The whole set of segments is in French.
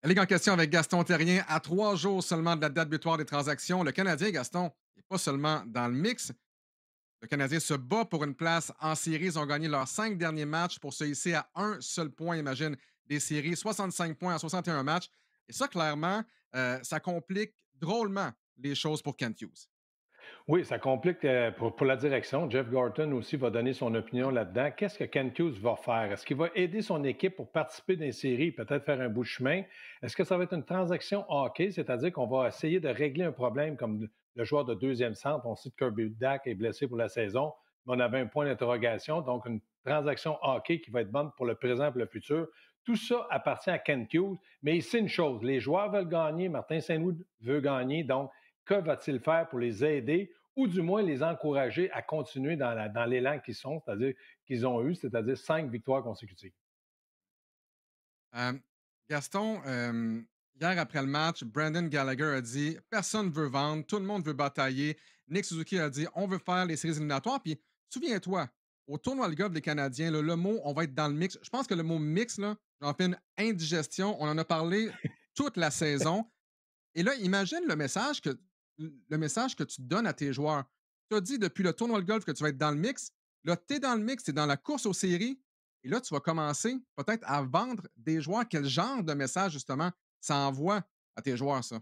La Ligue en question avec Gaston Terrien. À 3 jours seulement de la date butoir des transactions, le Canadien, Gaston, n'est pas seulement dans le mix. Le Canadien se bat pour une place en série. Ils ont gagné leurs 5 derniers matchs pour se hisser à un seul point, imagine, des séries. 65 points en 61 matchs. Et ça, clairement, ça complique drôlement les choses pour Kent Hughes. Oui, ça complique pour la direction. Jeff Gorton aussi va donner son opinion Ouais. là-dedans. Qu'est-ce que Ken Hughes va faire? Est-ce qu'il va aider son équipe pour participer dans les séries, peut-être faire un bout de chemin? Est-ce que ça va être une transaction hockey, c'est-à-dire qu'on va essayer de régler un problème comme le joueur de deuxième centre? On sait que Kirby Dack est blessé pour la saison, mais on avait un point d'interrogation, donc une transaction hockey qui va être bonne pour le présent et pour le futur. Tout ça appartient à Ken Hughes, mais il sait une chose, les joueurs veulent gagner, Martin Saint-Louis veut gagner, donc que va-t-il faire pour les aider ou du moins les encourager à continuer dans l'élan qu'ils sont, c'est-à-dire qu'ils ont eu, c'est-à-dire 5 victoires consécutives. Euh, Gaston, hier après le match, Brandon Gallagher a dit personne ne veut vendre, tout le monde veut batailler. Nick Suzuki a dit on veut faire les séries éliminatoires. Puis souviens-toi, au tournoi Le Golf des Canadiens, le mot on va être dans le mix. Je pense que le mot mix, là, j'en fais une indigestion. On en a parlé toute la saison. Et là, imagine le message que tu donnes à tes joueurs. Tu as dit depuis le tournoi de golf que tu vas être dans le mix. Là, tu es dans le mix, tu es dans la course aux séries. Et là, tu vas commencer peut-être à vendre des joueurs. Quel genre de message, justement, ça envoie à tes joueurs, ça?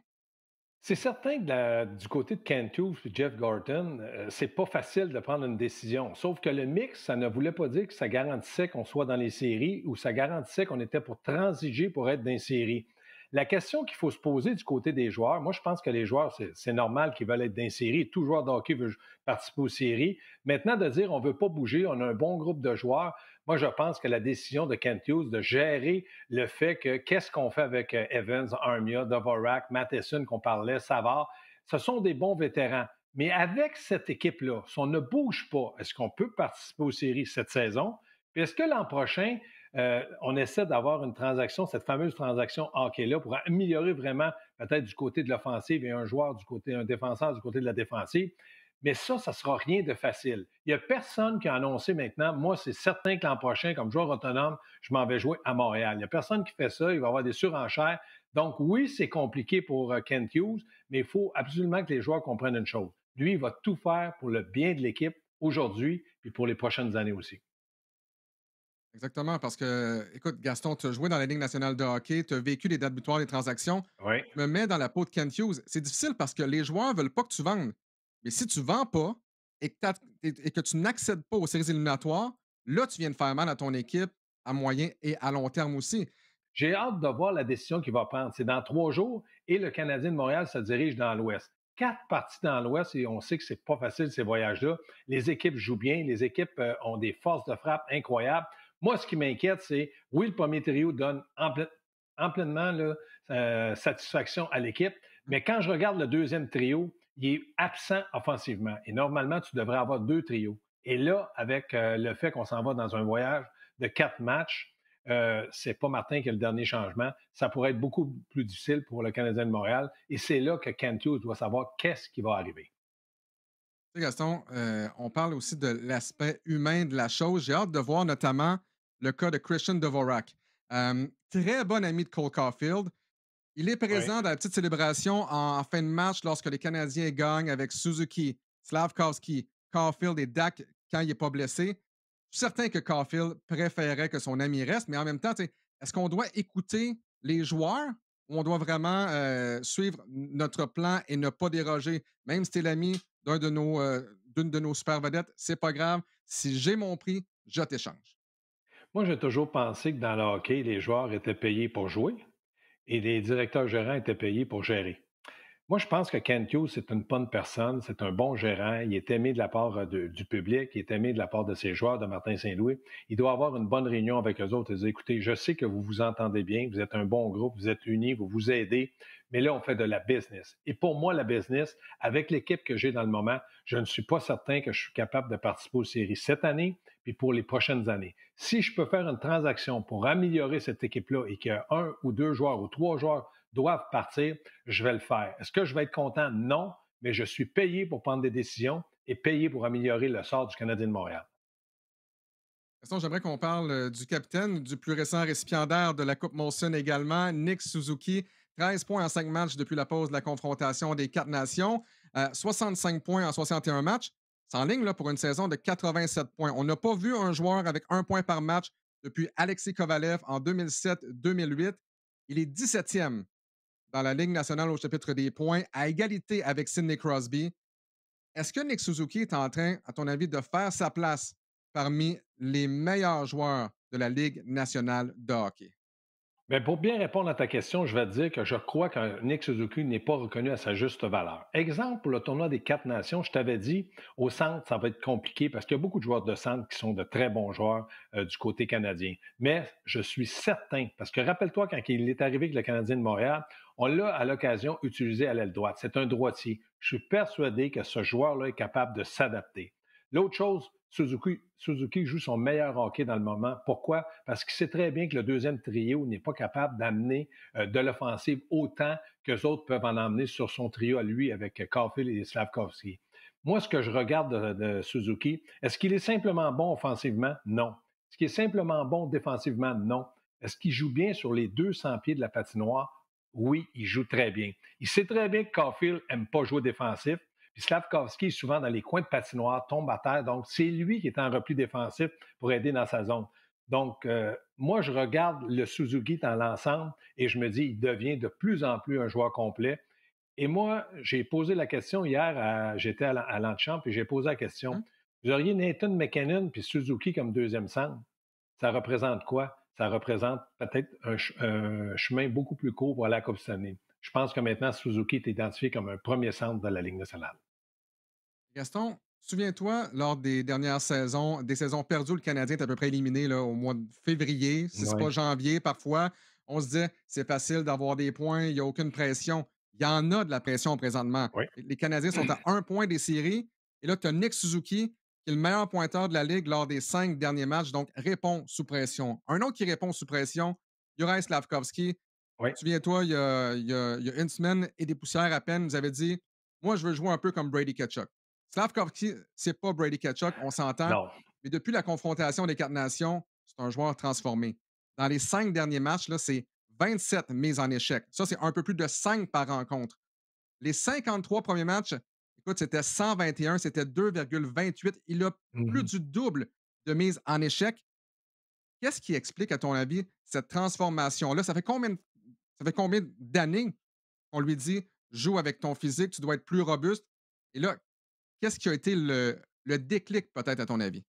C'est certain que du côté de Kent Hughes et Jeff Gorton, c'est pas facile de prendre une décision. Sauf que le mix, ça ne voulait pas dire que ça garantissait qu'on soit dans les séries ou ça garantissait qu'on était pour transiger pour être dans les séries. La question qu'il faut se poser du côté des joueurs, moi je pense que les joueurs, c'est normal qu'ils veulent être dans les séries. Tout joueur de hockey veut participer aux séries. Maintenant, de dire on ne veut pas bouger, on a un bon groupe de joueurs, moi je pense que la décision de Kent Hughes de gérer le fait que qu'est-ce qu'on fait avec Evans, Armia, Dvorak, Matheson qu'on parlait, Savard, ce sont des bons vétérans. Mais avec cette équipe-là, si on ne bouge pas, est-ce qu'on peut participer aux séries cette saison? Puis est-ce que l'an prochain, on essaie d'avoir une transaction, cette fameuse transaction hockey-là, pour améliorer vraiment peut-être du côté de l'offensive et un joueur du côté, un défenseur du côté de la défensive? Mais ça ne sera rien de facile. Il n'y a personne qui a annoncé maintenant, moi, c'est certain que l'an prochain, comme joueur autonome, je m'en vais jouer à Montréal. Il n'y a personne qui fait ça. Il va y avoir des surenchères. Donc, oui, c'est compliqué pour Kent Hughes, mais il faut absolument que les joueurs comprennent une chose. Lui, il va tout faire pour le bien de l'équipe aujourd'hui et pour les prochaines années aussi. Exactement, parce que, écoute, Gaston, tu as joué dans la Ligue nationale de hockey, tu as vécu les dates butoirs des transactions. Oui. Je me mets dans la peau de Kent Hughes. C'est difficile parce que les joueurs veulent pas que tu vendes. Mais si tu vends pas et que tu n'accèdes pas aux séries éliminatoires, là, tu viens de faire mal à ton équipe à moyen et à long terme aussi. J'ai hâte de voir la décision qu'il va prendre. C'est dans 3 jours et le Canadien de Montréal se dirige dans l'Ouest. 4 parties dans l'Ouest et on sait que c'est pas facile ces voyages-là. Les équipes jouent bien, les équipes ont des forces de frappe incroyables. Moi, ce qui m'inquiète, c'est oui, le premier trio donne pleinement là, satisfaction à l'équipe, mais quand je regarde le deuxième trio, il est absent offensivement. Et normalement, tu devrais avoir 2 trios. Et là, avec le fait qu'on s'en va dans un voyage de 4 matchs, c'est pas Martin qui a le dernier changement. Ça pourrait être beaucoup plus difficile pour le Canadien de Montréal. Et c'est là que Kent Hughes doit savoir qu'est-ce qui va arriver. Tu sais, Gaston, on parle aussi de l'aspect humain de la chose. J'ai hâte de voir notamment le cas de Christian Dvorak. Très bon ami de Cole Caulfield. Il est Oui. présent dans la petite célébration en fin de match lorsque les Canadiens gagnent avec Suzuki, Slavkowski, Caulfield et Dak quand il n'est pas blessé. Je suis certain que Caulfield préférait que son ami reste, mais en même temps, est-ce qu'on doit écouter les joueurs ou on doit vraiment suivre notre plan et ne pas déroger? Même si tu es l'ami d'une de nos super vedettes, c'est pas grave. Si j'ai mon prix, je t'échange. Moi, j'ai toujours pensé que dans le hockey, les joueurs étaient payés pour jouer et les directeurs gérants étaient payés pour gérer. Moi, je pense que Kent Hughes, c'est une bonne personne, c'est un bon gérant, il est aimé de la part du public, il est aimé de la part de ses joueurs, de Martin Saint-Louis. Il doit avoir une bonne réunion avec eux autres et dire, écoutez, je sais que vous vous entendez bien, vous êtes un bon groupe, vous êtes unis, vous vous aidez, mais là, on fait de la business. Et pour moi, la business, avec l'équipe que j'ai dans le moment, je ne suis pas certain que je suis capable de participer aux séries cette année, puis pour les prochaines années. Si je peux faire une transaction pour améliorer cette équipe-là et qu'il y a 1 ou 2 joueurs ou 3 joueurs doivent partir, je vais le faire. Est-ce que je vais être content? Non, mais je suis payé pour prendre des décisions et payé pour améliorer le sort du Canadien de Montréal. Gaston, j'aimerais qu'on parle du capitaine, du plus récent récipiendaire de la Coupe Molson également, Nick Suzuki. 13 points en 5 matchs depuis la pause de la confrontation des quatre nations. 65 points en 61 matchs. C'est en ligne là, pour une saison de 87 points. On n'a pas vu un joueur avec un point par match depuis Alexei Kovalev en 2007-2008. Il est 17e dans la Ligue nationale au chapitre des points, à égalité avec Sidney Crosby. Est-ce que Nick Suzuki est en train, à ton avis, de faire sa place parmi les meilleurs joueurs de la Ligue nationale de hockey? Bien, pour bien répondre à ta question, je vais te dire que je crois qu'un Nick Suzuki n'est pas reconnu à sa juste valeur. Exemple, pour le tournoi des quatre nations, je t'avais dit, au centre, ça va être compliqué parce qu'il y a beaucoup de joueurs de centre qui sont de très bons joueurs du côté canadien. Mais je suis certain, parce que rappelle-toi, quand il est arrivé avec le Canadien de Montréal, on l'a à l'occasion utilisé à l'aile droite. C'est un droitier. Je suis persuadé que ce joueur-là est capable de s'adapter. L'autre chose, Suzuki joue son meilleur hockey dans le moment. Pourquoi? Parce qu'il sait très bien que le deuxième trio n'est pas capable d'amener de l'offensive autant que les autres peuvent en emmener sur son trio à lui avec Caulfield et Slavkovski. Moi, ce que je regarde de Suzuki, est-ce qu'il est simplement bon offensivement? Non. Est-ce qu'il est simplement bon défensivement? Non. Est-ce qu'il joue bien sur les 200 pieds de la patinoire? Oui, il joue très bien. Il sait très bien que Caulfield n'aime pas jouer défensif. Puis Slavkovski est souvent dans les coins de patinoire, tombe à terre. Donc, c'est lui qui est en repli défensif pour aider dans sa zone. Donc, moi, je regarde le Suzuki dans l'ensemble et je me dis, il devient de plus en plus un joueur complet. Et moi, j'ai posé la question hier, j'étais à l'Antchamp et j'ai posé la question. Hein? Vous auriez Nathan McKinnon puis Suzuki comme deuxième centre. Ça représente quoi? Ça représente peut-être un chemin beaucoup plus court pour aller à la Coupe Stanley. Je pense que maintenant, Suzuki est identifié comme un premier centre de la Ligue nationale. Gaston, souviens-toi, lors des dernières saisons, des saisons perdues, le Canadien est à peu près éliminé là, au mois de février, si ce n'est pas Oui. janvier parfois. On se disait, c'est facile d'avoir des points, il n'y a aucune pression. Il y en a de la pression présentement. Oui. Les Canadiens sont à un point des séries. Et là, tu as Nick Suzuki, qui est le meilleur pointeur de la Ligue lors des 5 derniers matchs, donc répond sous pression. Un autre qui répond sous pression, Juraj Slavkovski. Oui. Souviens-toi, il y a une semaine et des poussières à peine, nous avait dit moi, je veux jouer un peu comme Brady Ketchuk. Slavkovski, c'est pas Brady Ketchuk, on s'entend, Non. mais depuis la confrontation des quatre nations, c'est un joueur transformé. Dans les 5 derniers matchs, là, c'est 27 mises en échec. Ça, c'est un peu plus de 5 par rencontre. Les 53 premiers matchs, écoute, c'était 121, c'était 2,28. Il a plus Mhm. du double de mises en échec. Qu'est-ce qui explique, à ton avis, cette transformation-là? Ça fait combien d'années qu'on lui dit joue avec ton physique, tu dois être plus robuste? Et là, qu'est-ce qui a été le déclic, peut-être, à ton avis?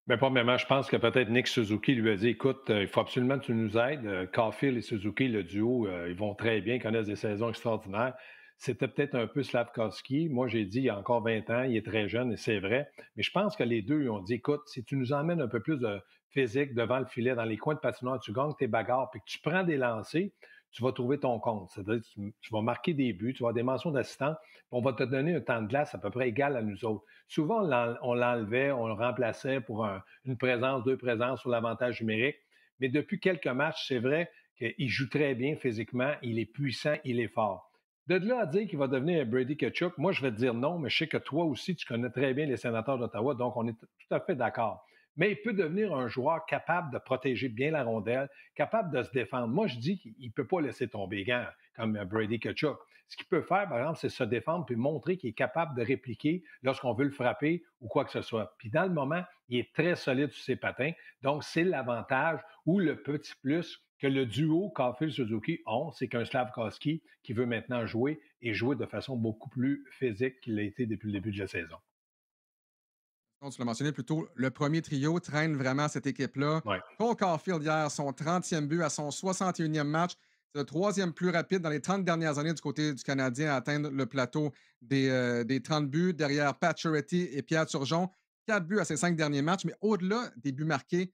Bien, premièrement, je pense que peut-être Nick Suzuki lui a dit écoute, il faut absolument que tu nous aides. Caulfield et Suzuki, le duo, ils vont très bien, connaissent des saisons extraordinaires. C'était peut-être un peu Slavkovski. Moi, j'ai dit il y a encore 20 ans, il est très jeune et c'est vrai. Mais je pense que les deux ils ont dit écoute, si tu nous emmènes un peu plus de physique devant le filet, dans les coins de patinoire, tu gagnes tes bagarres puis que tu prends des lancers, tu vas trouver ton compte. C'est-à-dire que tu vas marquer des buts, tu vas avoir des mentions d'assistants, on va te donner un temps de glace à peu près égal à nous autres. Souvent, on l'enlevait, on le remplaçait pour une présence, deux présences sur l'avantage numérique. Mais depuis quelques matchs, c'est vrai qu'il joue très bien physiquement, il est puissant, il est fort. De là à dire qu'il va devenir un Brady Tkachuk, moi, je vais te dire non, mais je sais que toi aussi, tu connais très bien les sénateurs d'Ottawa, donc on est tout à fait d'accord. Mais il peut devenir un joueur capable de protéger bien la rondelle, capable de se défendre. Moi, je dis qu'il ne peut pas laisser tomber gants comme Brady Tkachuk. Ce qu'il peut faire, par exemple, c'est se défendre puis montrer qu'il est capable de répliquer lorsqu'on veut le frapper ou quoi que ce soit. Puis dans le moment, il est très solide sur ses patins. Donc, c'est l'avantage ou le petit plus que le duo Caulfield-Suzuki ont, c'est qu'un Slavkovski qui veut maintenant jouer et jouer de façon beaucoup plus physique qu'il l'a été depuis le début de la saison. Comme tu l'as mentionné plus tôt, le premier trio traîne vraiment cette équipe-là. Ouais. Cole Caulfield, hier, son 30e but à son 61e match. C'est le troisième plus rapide dans les 30 dernières années du côté du Canadien à atteindre le plateau des 30 buts, derrière Pacioretty et Pierre Turgeon. 4 buts à ses 5 derniers matchs, mais au-delà des buts marqués,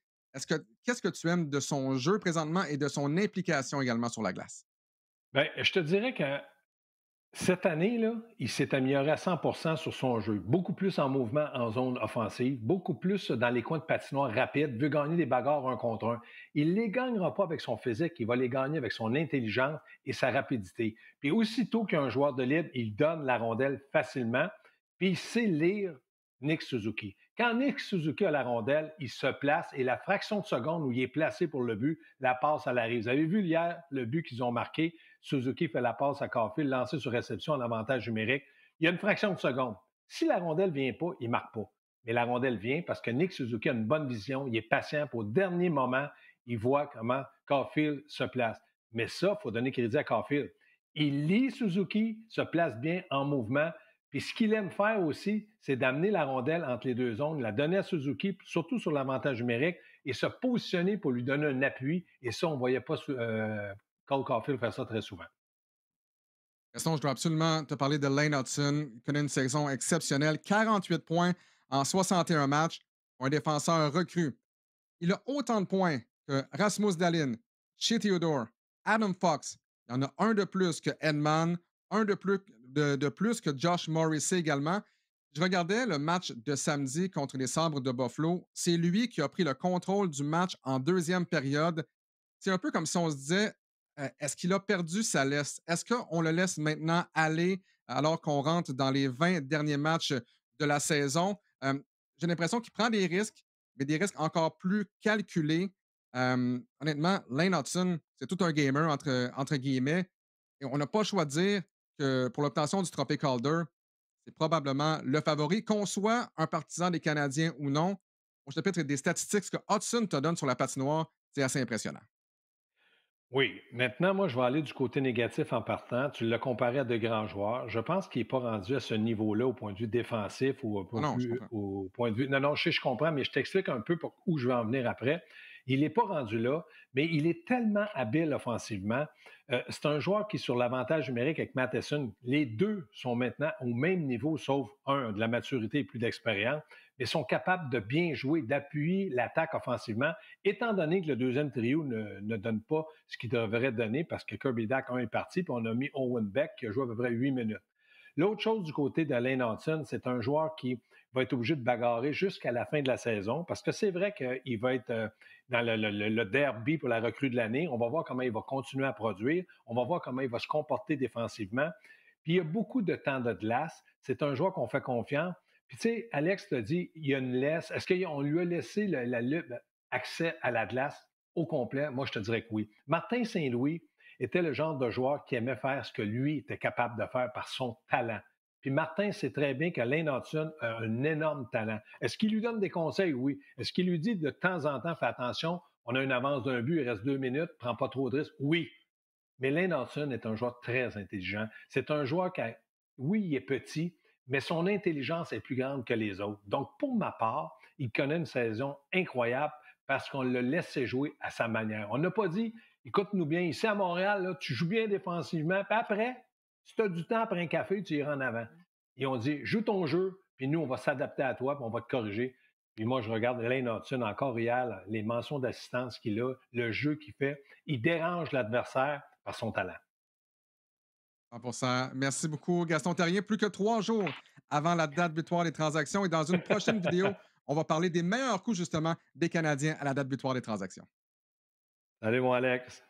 qu'est-ce que tu aimes de son jeu présentement et de son implication également sur la glace? Bien, je te dirais que cette année, là, il s'est amélioré à 100 sur son jeu. Beaucoup plus en mouvement en zone offensive, beaucoup plus dans les coins de patinoire rapides, veut gagner des bagarres un contre un. Il ne les gagnera pas avec son physique, il va les gagner avec son intelligence et sa rapidité. Puis aussitôt qu'un joueur de libre, il donne la rondelle facilement, puis il sait lire Nick Suzuki. Quand Nick Suzuki a la rondelle, il se place et la fraction de seconde où il est placé pour le but, la passe, elle arrive. Vous avez vu hier le but qu'ils ont marqué? Suzuki fait la passe à Caulfield, lancé sur réception en avantage numérique. Il y a une fraction de seconde. Si la rondelle ne vient pas, il ne marque pas. Mais la rondelle vient parce que Nick Suzuki a une bonne vision, il est patient, puis au dernier moment, il voit comment Caulfield se place. Mais ça, il faut donner crédit à Caulfield. Il lit Suzuki, se place bien en mouvement. Puis ce qu'il aime faire aussi, c'est d'amener la rondelle entre les deux zones, la donner à Suzuki, surtout sur l'avantage numérique, et se positionner pour lui donner un appui. Et ça, on ne voyait pas Cole Caulfield faire ça très souvent. Gaston, je dois absolument te parler de Lane Hudson. Il connaît une saison exceptionnelle, 48 points en 61 matchs, un défenseur recru. Il a autant de points que Rasmus Dahlin, Shea Theodore, Adam Fox. Il y en a un de plus que Edman, un de plus que Josh Morrissey également. Je regardais le match de samedi contre les Sabres de Buffalo. C'est lui qui a pris le contrôle du match en deuxième période. C'est un peu comme si on se disait, est-ce qu'il a perdu sa laisse? Est-ce qu'on le laisse maintenant aller alors qu'on rentre dans les 20 derniers matchs de la saison? J'ai l'impression qu'il prend des risques, mais des risques encore plus calculés. Honnêtement, Lane Hudson, c'est tout un gamer, entre guillemets. Et on n'a pas le choix de dire que pour l'obtention du trophée Calder, c'est probablement le favori, qu'on soit un partisan des Canadiens ou non. Au chapitre des statistiques, ce que Hudson te donne sur la patinoire, c'est assez impressionnant. Oui, maintenant, moi, je vais aller du côté négatif en partant. Tu l'as comparé à de grands joueurs. Je pense qu'il n'est pas rendu à ce niveau-là au point de vue défensif ou Ah non, je comprends. au point de vue. Non, non, je comprends, mais je t'explique un peu où je vais en venir après. Il n'est pas rendu là, mais il est tellement habile offensivement. C'est un joueur qui, sur l'avantage numérique avec Matheson, les deux sont maintenant au même niveau, sauf un de la maturité et plus d'expérience, mais sont capables de bien jouer, d'appuyer l'attaque offensivement étant donné que le deuxième trio ne donne pas ce qu'il devrait donner parce que Kirby Dack, est parti, puis on a mis Owen Beck qui a joué à peu près 8 minutes. L'autre chose du côté d'Alain Hudson, c'est un joueur qui va être obligé de bagarrer jusqu'à la fin de la saison parce que c'est vrai qu'il va être dans le derby pour la recrue de l'année. On va voir comment il va continuer à produire. On va voir comment il va se comporter défensivement. Puis il y a beaucoup de temps de glace. C'est un joueur qu'on fait confiance. Puis tu sais, Alex t'a dit, il y a une laisse. Est-ce qu'on lui a laissé accès à la glace au complet? Moi, je te dirais que oui. Martin Saint-Louis était le genre de joueur qui aimait faire ce que lui était capable de faire par son talent. Puis Martin sait très bien que Lane Hudson a un énorme talent. Est-ce qu'il lui donne des conseils? Oui. Est-ce qu'il lui dit de temps en temps, fais attention, on a une avance d'un but, il reste 2 minutes, prends pas trop de risques? Oui. Mais Lane Hudson est un joueur très intelligent. C'est un joueur qui, oui, il est petit, mais son intelligence est plus grande que les autres. Donc, pour ma part, il connaît une saison incroyable parce qu'on l'a laissé jouer à sa manière. On n'a pas dit, écoute-nous bien, ici à Montréal, là, tu joues bien défensivement, puis après, si tu as du temps après un café, tu iras en avant. Et on dit, joue ton jeu, puis nous, on va s'adapter à toi, puis on va te corriger. Puis moi, je regarde Lane Hudson encore hier, les mentions d'assistance qu'il a, le jeu qu'il fait. Il dérange l'adversaire par son talent. 100%. Merci beaucoup, Gaston Terrien. Plus que 3 jours avant la date butoir des transactions. Et dans une prochaine vidéo, on va parler des meilleurs coups, justement, des Canadiens à la date butoir des transactions. Salut, mon Alex.